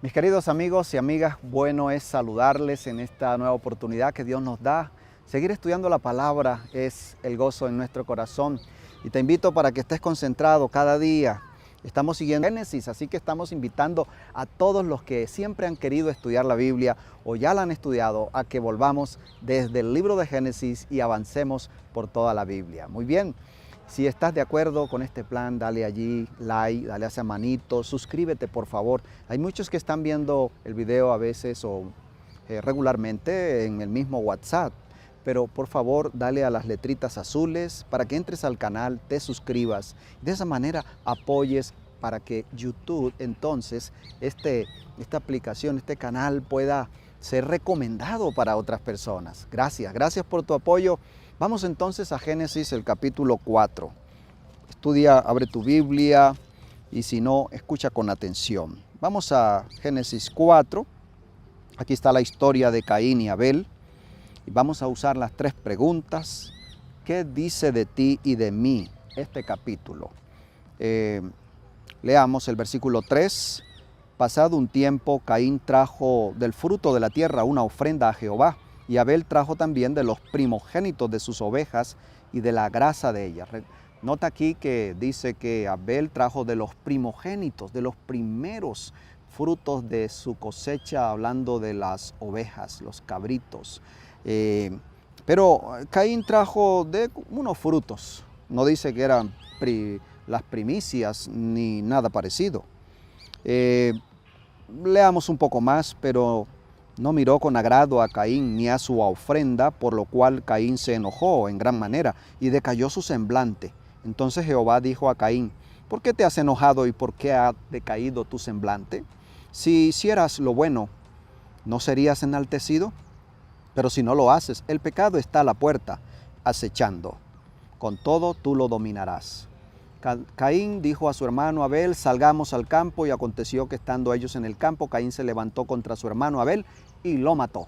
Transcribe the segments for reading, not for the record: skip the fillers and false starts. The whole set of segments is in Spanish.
Mis queridos amigos y amigas, bueno es saludarles en esta nueva oportunidad que Dios nos da. Seguir estudiando la palabra es el gozo en nuestro corazón. Y te invito para que estés concentrado cada día. Estamos siguiendo Génesis, así que estamos invitando a todos los que siempre han querido estudiar la Biblia o ya la han estudiado a que volvamos desde el libro de Génesis y avancemos por toda la Biblia. Muy bien. Si estás de acuerdo con este plan, dale allí like, dale a esa manito, suscríbete por favor. Hay muchos que están viendo el video a veces o regularmente en el mismo WhatsApp, pero por favor dale a las letritas azules para que entres al canal, te suscribas. De esa manera apoyes para que YouTube entonces, esta aplicación, este canal pueda ser recomendado para otras personas. Gracias por tu apoyo. Vamos entonces a Génesis, el capítulo 4. Estudia, abre tu Biblia y si no, escucha con atención. Vamos a Génesis 4. Aquí está la historia de Caín y Abel. Y vamos a usar las 3 preguntas. ¿Qué dice de ti y de mí este capítulo? Leamos el versículo 3. Pasado un tiempo, Caín trajo del fruto de la tierra una ofrenda a Jehová. Y Abel trajo también de los primogénitos de sus ovejas y de la grasa de ellas. Nota aquí que dice que Abel trajo de los primogénitos, de los primeros frutos de su cosecha, hablando de las ovejas, los cabritos. Pero Caín trajo de unos frutos. No dice que eran las primicias ni nada parecido. Leamos un poco más, pero no miró con agrado a Caín ni a su ofrenda, por lo cual Caín se enojó en gran manera y decayó su semblante. Entonces Jehová dijo a Caín: ¿por qué te has enojado y por qué ha decaído tu semblante? Si hicieras lo bueno, ¿no serías enaltecido? Pero si no lo haces, el pecado está a la puerta, acechando. Con todo tú lo dominarás. Caín dijo a su hermano Abel: salgamos al campo, y aconteció que estando ellos en el campo, Caín se levantó contra su hermano Abel y lo mató.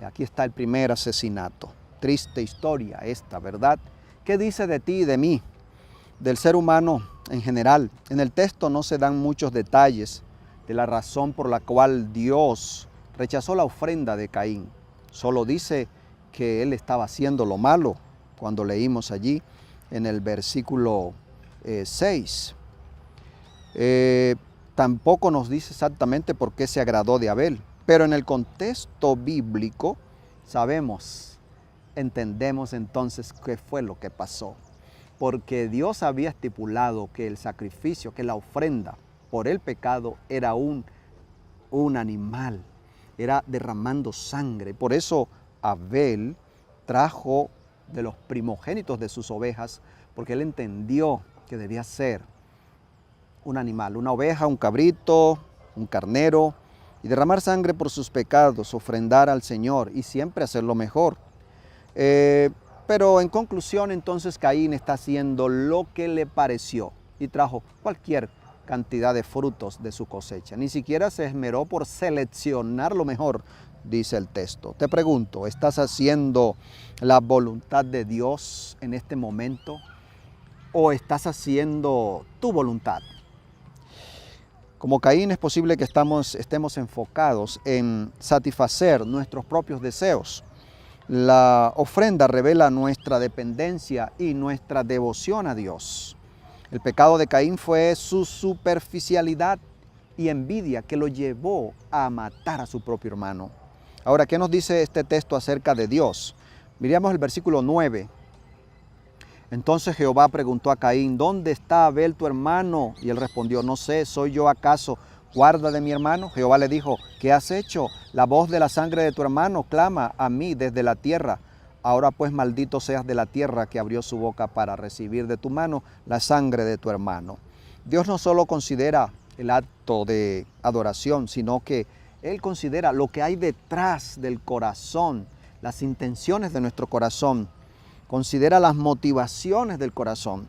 Aquí está el primer asesinato. Triste historia esta, ¿verdad? ¿Qué dice de ti y de mí, del ser humano en general? En el texto no se dan muchos detalles de la razón por la cual Dios rechazó la ofrenda de Caín. Solo dice que él estaba haciendo lo malo, cuando leímos allí en el versículo 6. Tampoco nos dice exactamente por qué se agradó de Abel, pero en el contexto bíblico entendemos entonces qué fue lo que pasó. Porque Dios había estipulado que el sacrificio, que la ofrenda por el pecado era un animal, era derramando sangre. Por eso Abel trajo de los primogénitos de sus ovejas, porque él entendió que debía ser un animal, una oveja, un cabrito, un carnero, y derramar sangre por sus pecados, ofrendar al Señor y siempre hacerlo mejor. Pero en conclusión, entonces Caín está haciendo lo que le pareció y trajo cualquier cantidad de frutos de su cosecha. Ni siquiera se esmeró por seleccionar lo mejor, dice el texto. Te pregunto, ¿estás haciendo la voluntad de Dios en este momento o estás haciendo tu voluntad? Como Caín, es posible que estemos enfocados en satisfacer nuestros propios deseos. La ofrenda revela nuestra dependencia y nuestra devoción a Dios. El pecado de Caín fue su superficialidad y envidia que lo llevó a matar a su propio hermano. Ahora, ¿qué nos dice este texto acerca de Dios? Miremos el versículo 9. Entonces Jehová preguntó a Caín: ¿dónde está Abel tu hermano? Y él respondió: no sé, ¿soy yo acaso guarda de mi hermano? Jehová le dijo: ¿qué has hecho? La voz de la sangre de tu hermano clama a mí desde la tierra. Ahora pues maldito seas de la tierra que abrió su boca para recibir de tu mano la sangre de tu hermano. Dios no solo considera el acto de adoración, sino que Él considera lo que hay detrás del corazón, las intenciones de nuestro corazón. Considera las motivaciones del corazón.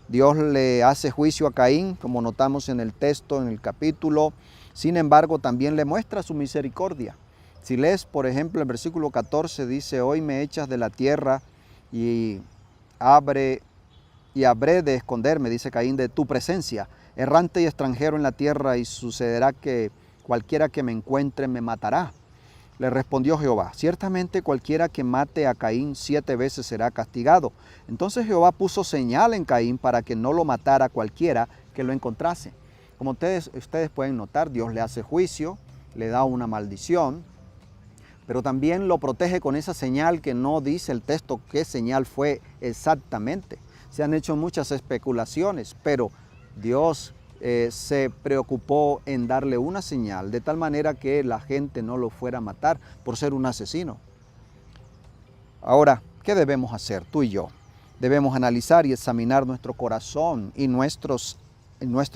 Dios le hace juicio a Caín, como notamos en el texto, en el capítulo. Sin embargo, también le muestra su misericordia. Si lees, por ejemplo, el versículo 14, dice: hoy me echas de la tierra y habré de esconderme, dice Caín, de tu presencia, errante y extranjero en la tierra, y sucederá que cualquiera que me encuentre me matará. Le respondió Jehová, ciertamente cualquiera que mate a Caín 7 veces será castigado. Entonces Jehová puso señal en Caín para que no lo matara cualquiera que lo encontrase. Como ustedes pueden notar, Dios le hace juicio, le da una maldición, pero también lo protege con esa señal que no dice el texto qué señal fue exactamente. Se han hecho muchas especulaciones, pero Dios se preocupó en darle una señal de tal manera que la gente no lo fuera a matar por ser un asesino. Ahora, ¿qué debemos hacer tú y yo? Debemos analizar y examinar nuestro corazón y nuestro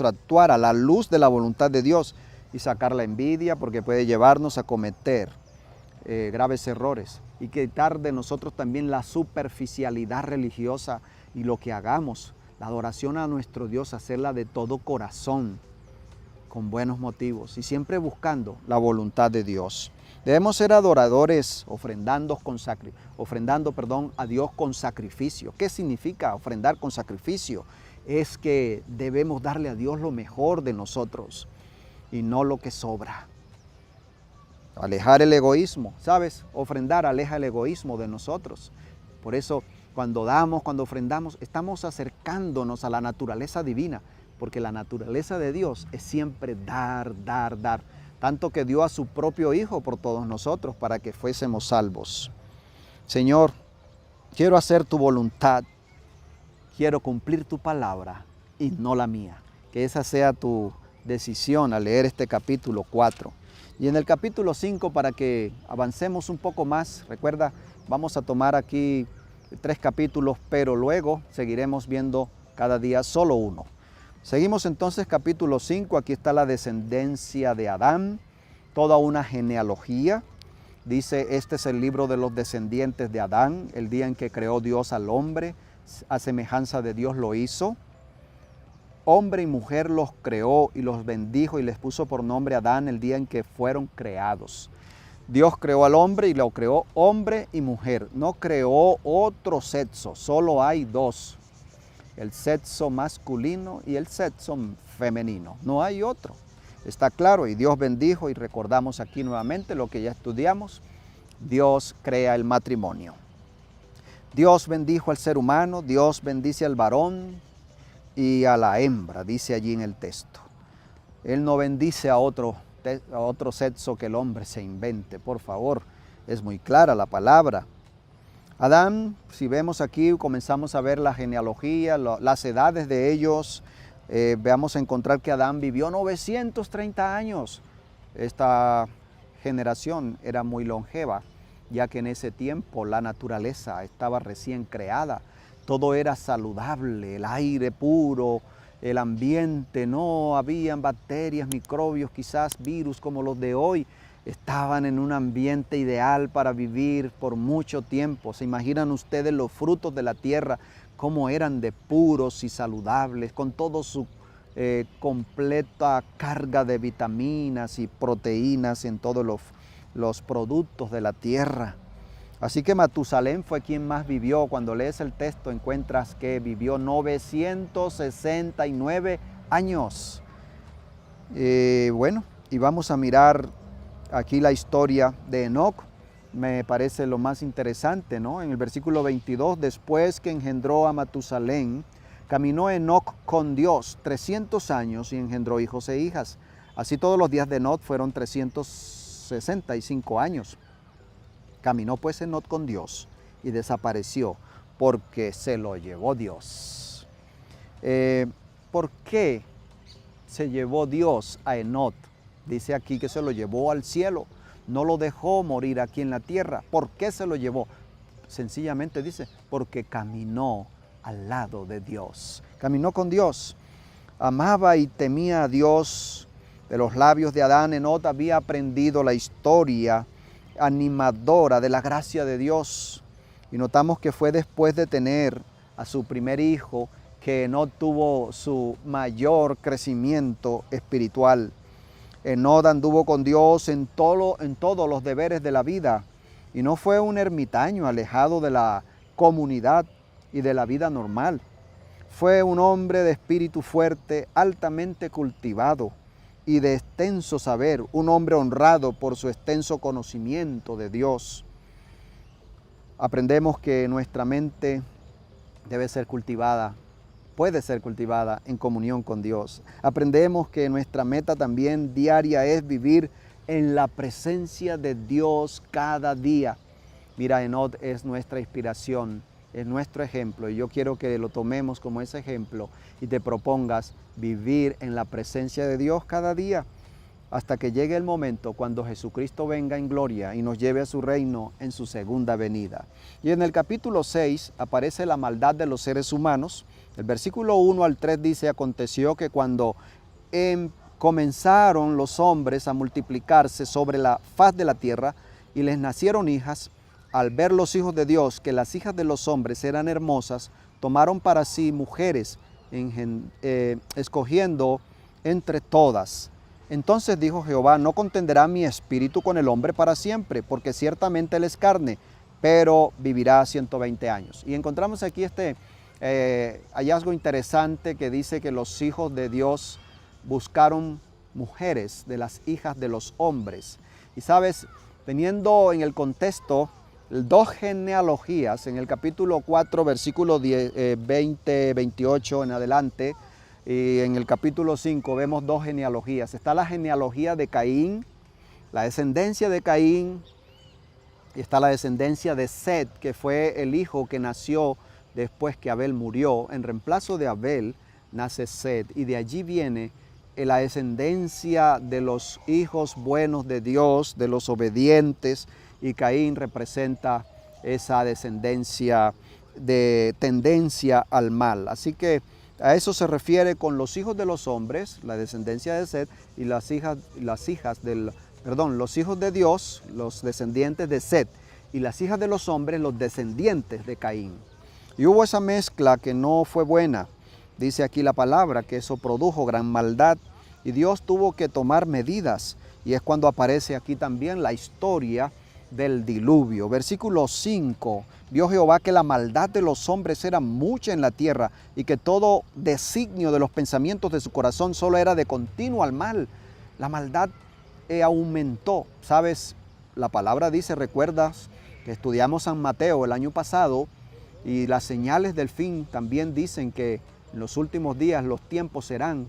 actuar a la luz de la voluntad de Dios y sacar la envidia, porque puede llevarnos a cometer graves errores y quitar de nosotros también la superficialidad religiosa y lo que hagamos. La adoración a nuestro Dios, hacerla de todo corazón, con buenos motivos y siempre buscando la voluntad de Dios. Debemos ser adoradores, ofrendando a Dios con sacrificio. ¿Qué significa ofrendar con sacrificio? Es que debemos darle a Dios lo mejor de nosotros y no lo que sobra. Alejar el egoísmo, ¿sabes? Ofrendar aleja el egoísmo de nosotros. Por eso, cuando damos, cuando ofrendamos, estamos acercándonos a la naturaleza divina, porque la naturaleza de Dios es siempre dar, dar, dar. Tanto que dio a su propio Hijo por todos nosotros para que fuésemos salvos. Señor, quiero hacer tu voluntad, quiero cumplir tu palabra y no la mía. Que esa sea tu decisión al leer este capítulo 4. Y en el capítulo 5, para que avancemos un poco más, recuerda, vamos a tomar aquí 3 capítulos, pero luego seguiremos viendo cada día solo uno. Seguimos entonces capítulo 5, aquí está la descendencia de Adán, toda una genealogía. Dice, este es el libro de los descendientes de Adán, el día en que creó Dios al hombre, a semejanza de Dios lo hizo. Hombre y mujer los creó y los bendijo y les puso por nombre Adán el día en que fueron creados. Dios creó al hombre y lo creó hombre y mujer. No creó otro sexo, solo hay 2. El sexo masculino y el sexo femenino. No hay otro. Está claro, y Dios bendijo, y recordamos aquí nuevamente lo que ya estudiamos. Dios crea el matrimonio. Dios bendijo al ser humano, Dios bendice al varón y a la hembra, dice allí en el texto. Él no bendice a otro sexo que el hombre se invente, por favor. Es muy clara la palabra. Adán, si vemos aquí, comenzamos a ver la genealogía, las edades de ellos. Vamos a encontrar que Adán vivió 930 años. Esta generación era muy longeva, ya que en ese tiempo la naturaleza estaba recién creada. Todo era saludable, el aire puro, el ambiente, no habían bacterias, microbios, quizás virus como los de hoy. Estaban en un ambiente ideal para vivir por mucho tiempo. ¿Se imaginan ustedes los frutos de la tierra, cómo eran de puros y saludables, con toda su completa carga de vitaminas y proteínas en todos los productos de la tierra? Así que Matusalén fue quien más vivió. Cuando lees el texto encuentras que vivió 969 años. Bueno, y vamos a mirar aquí la historia de Enoc. Me parece lo más interesante, ¿no? En el versículo 22, después que engendró a Matusalén, caminó Enoc con Dios 300 años y engendró hijos e hijas. Así todos los días de Enoc fueron 365 años. Caminó pues Enoc con Dios y desapareció porque se lo llevó Dios. ¿Por qué se llevó Dios a Enoc? Dice aquí que se lo llevó al cielo, no lo dejó morir aquí en la tierra. ¿Por qué se lo llevó? Sencillamente dice, porque caminó al lado de Dios. Caminó con Dios, amaba y temía a Dios. De los labios de Adán, Enoc había aprendido la historia animadora de la gracia de Dios. Y notamos que fue después de tener a su primer hijo que Enoc tuvo su mayor crecimiento espiritual. Enoc anduvo con Dios en todos los deberes de la vida y no fue un ermitaño alejado de la comunidad y de la vida normal. Fue un hombre de espíritu fuerte, altamente cultivado. y de extenso saber, un hombre honrado por su extenso conocimiento de Dios. Aprendemos que nuestra mente debe ser cultivada, puede ser cultivada en comunión con Dios. Aprendemos que nuestra meta también diaria es vivir en la presencia de Dios cada día. Mira, Enoch es nuestra inspiración, es nuestro ejemplo, y yo quiero que lo tomemos como ese ejemplo y te propongas vivir en la presencia de Dios cada día hasta que llegue el momento cuando Jesucristo venga en gloria y nos lleve a su reino en su segunda venida. Y en el capítulo 6 aparece la maldad de los seres humanos. El versículo 1 al 3 dice: aconteció que cuando comenzaron los hombres a multiplicarse sobre la faz de la tierra y les nacieron hijas, al ver los hijos de Dios que las hijas de los hombres eran hermosas, tomaron para sí mujeres, escogiendo entre todas. Entonces dijo Jehová: no contenderá mi espíritu con el hombre para siempre, porque ciertamente él es carne, pero vivirá 120 años. Y encontramos aquí este hallazgo interesante que dice que los hijos de Dios buscaron mujeres de las hijas de los hombres. Y sabes, teniendo en el contexto dos genealogías, en el capítulo 4, versículo 20, 28 en adelante, y en el capítulo 5 vemos dos genealogías. Está la genealogía de Caín, la descendencia de Caín, y está la descendencia de Set, que fue el hijo que nació después que Abel murió. En reemplazo de Abel nace Set, y de allí viene la descendencia de los hijos buenos de Dios, de los obedientes, y Caín representa esa descendencia de tendencia al mal. Así que a eso se refiere con los hijos de los hombres, la descendencia de Set, y los hijos de Dios, los descendientes de Set, y las hijas de los hombres, los descendientes de Caín. Y hubo esa mezcla que no fue buena. Dice aquí la palabra que eso produjo gran maldad, y Dios tuvo que tomar medidas, y es cuando aparece aquí también la historia del diluvio. Versículo 5, vio Jehová que la maldad de los hombres era mucha en la tierra y que todo designio de los pensamientos de su corazón solo era de continuo al mal. La maldad aumentó. Sabes, la palabra dice, recuerdas que estudiamos San Mateo el año pasado, y las señales del fin también dicen que en los últimos días los tiempos serán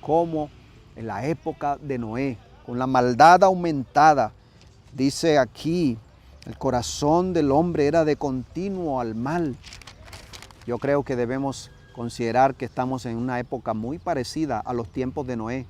como en la época de Noé, con la maldad aumentada. Dice aquí, el corazón del hombre era de continuo al mal. Yo creo que debemos considerar que estamos en una época muy parecida a los tiempos de Noé.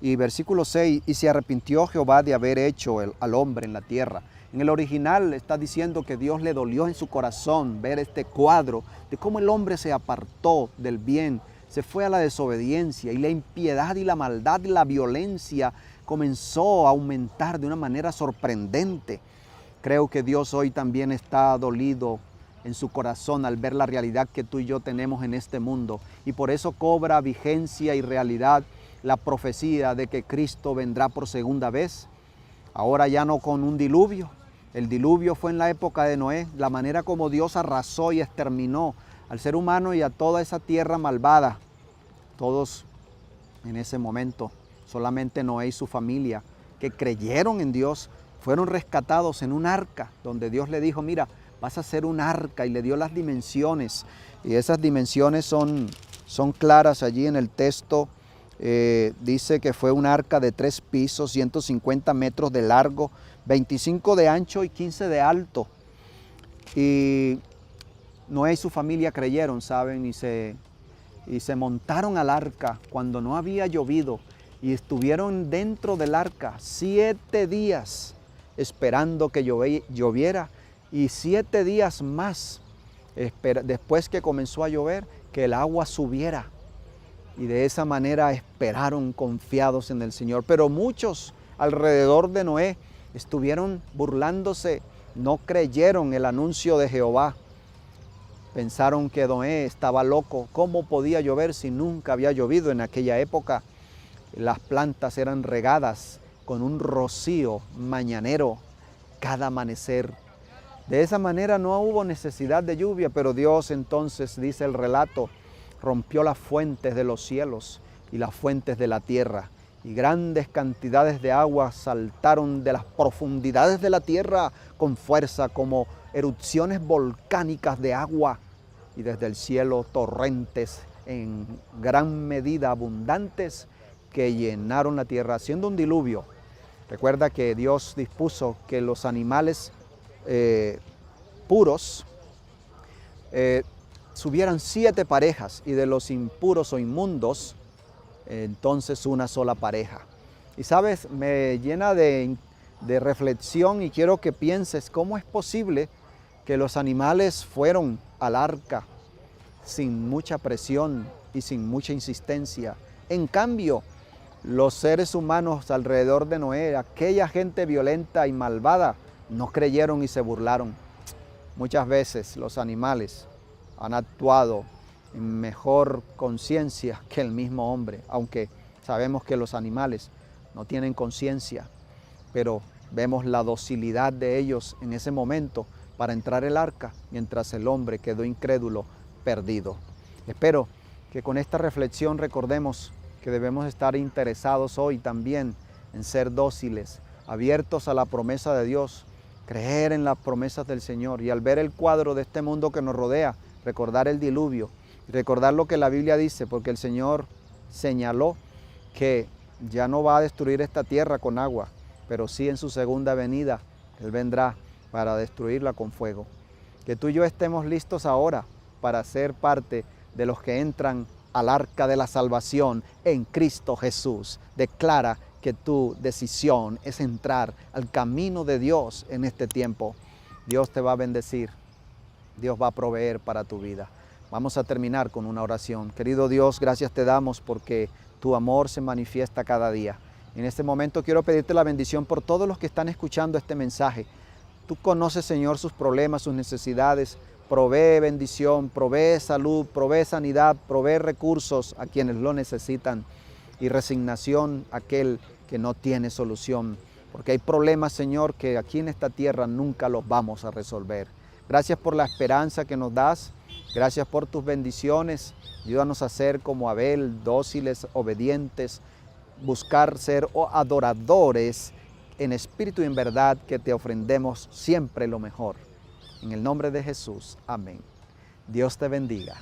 Y versículo 6, y se arrepintió Jehová de haber hecho al hombre en la tierra. En el original está diciendo que Dios le dolió en su corazón ver este cuadro de cómo el hombre se apartó del bien, se fue a la desobediencia, y la impiedad y la maldad y la violencia comenzó a aumentar de una manera sorprendente. Creo que Dios hoy también está dolido en su corazón al ver la realidad que tú y yo tenemos en este mundo, y por eso cobra vigencia y realidad la profecía de que Cristo vendrá por segunda vez. Ahora ya no con un diluvio. El diluvio fue en la época de Noé, la manera como Dios arrasó y exterminó al ser humano y a toda esa tierra malvada. Todos en ese momento, solamente Noé y su familia, que creyeron en Dios, fueron rescatados en un arca, donde Dios le dijo: mira, vas a hacer un arca, y le dio las dimensiones. Y esas dimensiones son claras allí en el texto. Dice que fue un arca de 3 pisos, 150 metros de largo, 25 de ancho y 15 de alto. Y Noé y su familia creyeron, ¿saben? Y se montaron al arca cuando no había llovido, y estuvieron dentro del arca 7 días esperando que lloviera, y 7 días más después que comenzó a llover, que el agua subiera. Y de esa manera esperaron confiados en el Señor. Pero muchos alrededor de Noé estuvieron burlándose, no creyeron el anuncio de Jehová. Pensaron que Noé estaba loco. ¿Cómo podía llover si nunca había llovido en aquella época? Las plantas eran regadas con un rocío mañanero cada amanecer. De esa manera no hubo necesidad de lluvia, pero Dios entonces, dice el relato, rompió las fuentes de los cielos y las fuentes de la tierra, y grandes cantidades de agua saltaron de las profundidades de la tierra con fuerza como erupciones volcánicas de agua, y desde el cielo torrentes en gran medida abundantes que llenaron la tierra, haciendo un diluvio. Recuerda que Dios dispuso que los animales puros subieran 7 parejas, y de los impuros o inmundos, entonces una sola pareja. Y sabes, me llena de reflexión, y quiero que pienses cómo es posible que los animales fueron al arca sin mucha presión y sin mucha insistencia. En cambio, los seres humanos alrededor de Noé, aquella gente violenta y malvada, no creyeron y se burlaron. Muchas veces los animales han actuado en mejor conciencia que el mismo hombre, aunque sabemos que los animales no tienen conciencia, pero vemos la docilidad de ellos en ese momento para entrar el arca, mientras el hombre quedó incrédulo, perdido. Espero que con esta reflexión recordemos que debemos estar interesados hoy también en ser dóciles, abiertos a la promesa de Dios, creer en las promesas del Señor, y al ver el cuadro de este mundo que nos rodea, recordar el diluvio y recordar lo que la Biblia dice, porque el Señor señaló que ya no va a destruir esta tierra con agua, pero sí en su segunda venida Él vendrá para destruirla con fuego. Que tú y yo estemos listos ahora para ser parte de los que entran al arca de la salvación en Cristo Jesús. Declara que tu decisión es entrar al camino de Dios en este tiempo. Dios te va a bendecir. Dios va a proveer para tu vida. Vamos a terminar con una oración. Querido Dios, gracias te damos porque tu amor se manifiesta cada día. En este momento quiero pedirte la bendición por todos los que están escuchando este mensaje. Tú conoces, Señor, sus problemas, sus necesidades. Provee bendición, provee salud, provee sanidad, provee recursos a quienes lo necesitan, y resignación a aquel que no tiene solución. Porque hay problemas, Señor, que aquí en esta tierra nunca los vamos a resolver. Gracias por la esperanza que nos das. Gracias por tus bendiciones. Ayúdanos a ser como Abel, dóciles, obedientes, buscar ser adoradores en espíritu y en verdad, que te ofrendemos siempre lo mejor. En el nombre de Jesús, amén. Dios te bendiga.